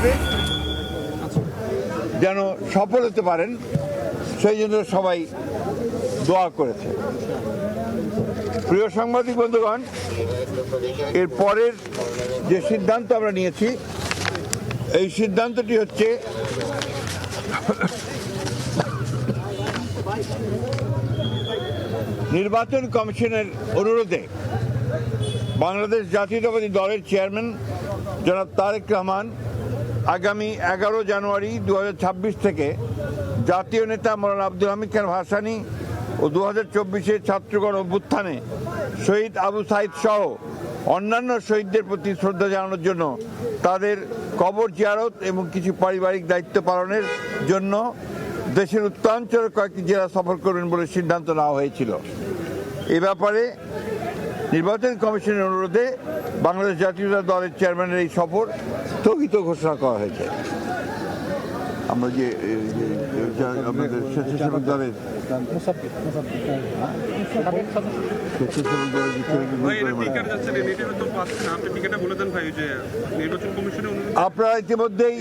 করে যেন সফল হতে পারেন সেই জন্য সবাই দোয়া করেছে। প্রিয় সাংবাদিক বন্ধুগণ, এর পরের যে সিদ্ধান্ত আমরা নিয়েছি, এই সিদ্ধান্তটি হচ্ছে নির্বাচন কমিশনের অনুরোধে বাংলাদেশ জাতীয়তাবাদী দলের চেয়ারম্যান জনাব তারেক রহমান আগামী 11 জানুয়ারি 2026 থেকে জাতীয় নেতা মৌলানা আব্দুল হামিদ খান ভাসানী ও 2024-এর ছাত্রগণ অভ্যুত্থানে শহীদ আবু সাইদ সহ অন্যান্য শহীদদের প্রতি শ্রদ্ধা জানানোর জন্য তাদের কবর জিয়ারত এবং কিছু পারিবারিক দায়িত্ব পালনের জন্য দেশের উত্তরাঞ্চলের কয়েকটি জেলা সফর করবেন বলে সিদ্ধান্ত নেওয়া হয়েছিল। এ ব্যাপারে নির্বাচন কমিশনের অনুরোধে বাংলাদেশ জাতীয়তাবাদী দলের চেয়ারম্যানের এই সফর স্থগিত ঘোষণা করা হয়েছে। আমরা যে আমাদের স্বেচ্ছাসেবক দলের আপনারা ইতিমধ্যেই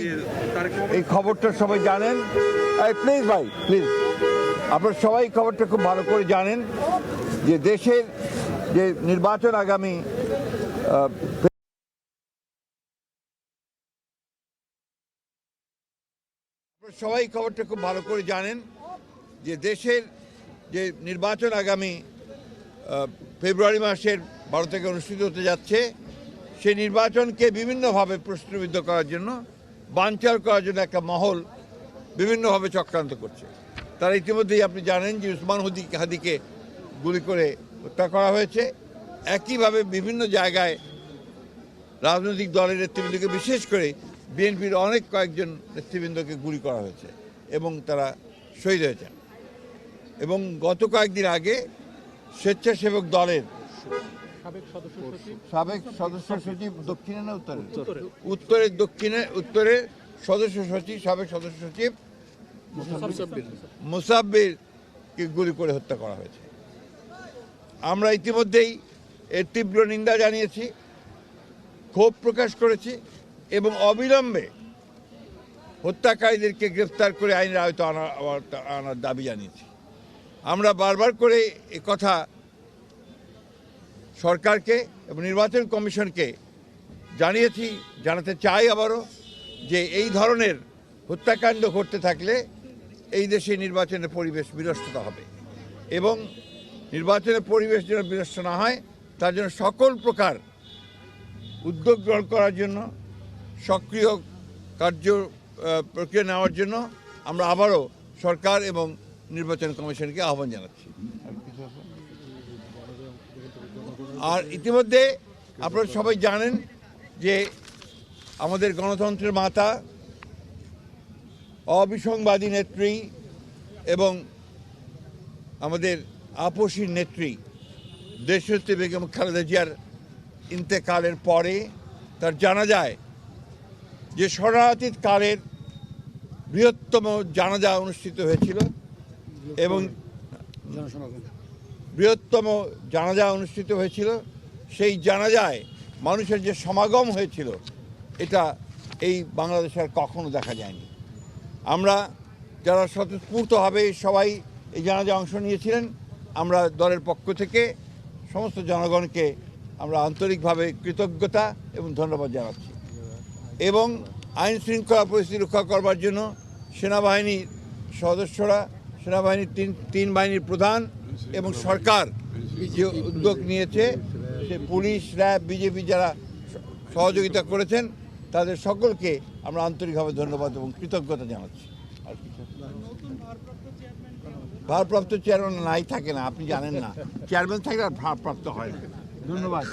এই খবরটা সবাই জানেন। প্লিজ ভাই প্লিজ, আপনারা সবাই খবরটা খুব ভালো করে জানেন যে দেশের যে নির্বাচন আগামী সবাই খবরটা খুব ভালো করে জানেন যে দেশের যে নির্বাচন আগামী ফেব্রুয়ারি মাসের 12 থেকে অনুষ্ঠিত হতে যাচ্ছে, সেই নির্বাচনকে বিভিন্নভাবে প্রশ্নবিদ্ধ করার জন্য, বানচাল করার জন্য একটা মহল বিভিন্নভাবে চক্রান্ত করছে। তারা ইতিমধ্যেই আপনি জানেন যে উসমান হাদিকে গুলি করে হত্যা করা হয়েছে। একইভাবে বিভিন্ন জায়গায় রাজনৈতিক দলের নেতৃবৃন্দকে, বিশেষ করে বিএনপির অনেক কয়েকজন নেতৃবৃন্দকে গুলি করা হয়েছে এবং তারা শহীদ হয়েছেন। এবং গত কয়েকদিন আগে স্বেচ্ছাসেবক দলের সাবেক সদস্য সচিব দক্ষিণে না উত্তরের সদস্য সচিব, সাবেক সদস্য সচিব মুসাব্বিরকে গুলি করে হত্যা করা হয়েছে। আমরা ইতিমধ্যেই এর তীব্র নিন্দা জানিয়েছি, ক্ষোভ প্রকাশ করেছি এবং অবিলম্বে হত্যাকারীদেরকে গ্রেফতার করে আইনের আওতায় আনার দাবি জানিয়েছি। আমরা বারবার করে কথা সরকারকে এবং নির্বাচন কমিশনকে জানিয়েছি, জানাতে চাই আবারও, যে এই ধরনের হত্যাকাণ্ড ঘটতে থাকলে এই দেশে নির্বাচনের পরিবেশ বিনষ্ট হবে এবং নির্বাচনের পরিবেশ যেন বিনষ্ট না হয় তার জন্য সকল প্রকার উদ্যোগ গ্রহণ করার জন্য, সক্রিয় কার্য প্রক্রিয়া নেওয়ার জন্য আমরা আবারও সরকার এবং নির্বাচন কমিশনকে আহ্বান জানাচ্ছি। আর ইতিমধ্যে আপনারা সবাই জানেন যে আমাদের গণতন্ত্রের মাতা, অবিসংবাদী নেত্রী এবং আমাদের আপসীর নেত্রী দেশনেত্রী বেগম খালেদা জিয়ার ইন্তেকালের পরে তার জানাজায় যে শরণার্থীর কালের বৃহত্তম জানাজা অনুষ্ঠিত হয়েছিল এবং সেই জানাজায় মানুষের যে সমাগম হয়েছিল, এটা এই বাংলাদেশে আর কখনো দেখা যায়নি। আমরা যারা স্বতঃস্ফূর্তভাবে সবাই এই জানাজায় অংশ নিয়েছিলেন, আমরা দলের পক্ষ থেকে সমস্ত জনগণকে আমরা আন্তরিকভাবে কৃতজ্ঞতা এবং ধন্যবাদ জানাচ্ছি। এবং আইন শৃঙ্খলা পরিস্থিতি রক্ষা করবার জন্য সেনাবাহিনীর সদস্যরা, সেনাবাহিনীর তিন বাহিনীর প্রধান এবং সরকার যে উদ্যোগ নিয়েছে, সে পুলিশ, র্যাব, বিজেপি যারা সহযোগিতা করেছেন, তাদের সকলকে আমরা আন্তরিকভাবে ধন্যবাদ এবং কৃতজ্ঞতা জানাচ্ছি। আর কিছু ভারপ্রাপ্ত চেয়ারম্যান নাই, থাকে না, আপনি জানেন না। চেয়ারম্যান থাকলে আর ভারপ্রাপ্ত হয় না। ধন্যবাদ।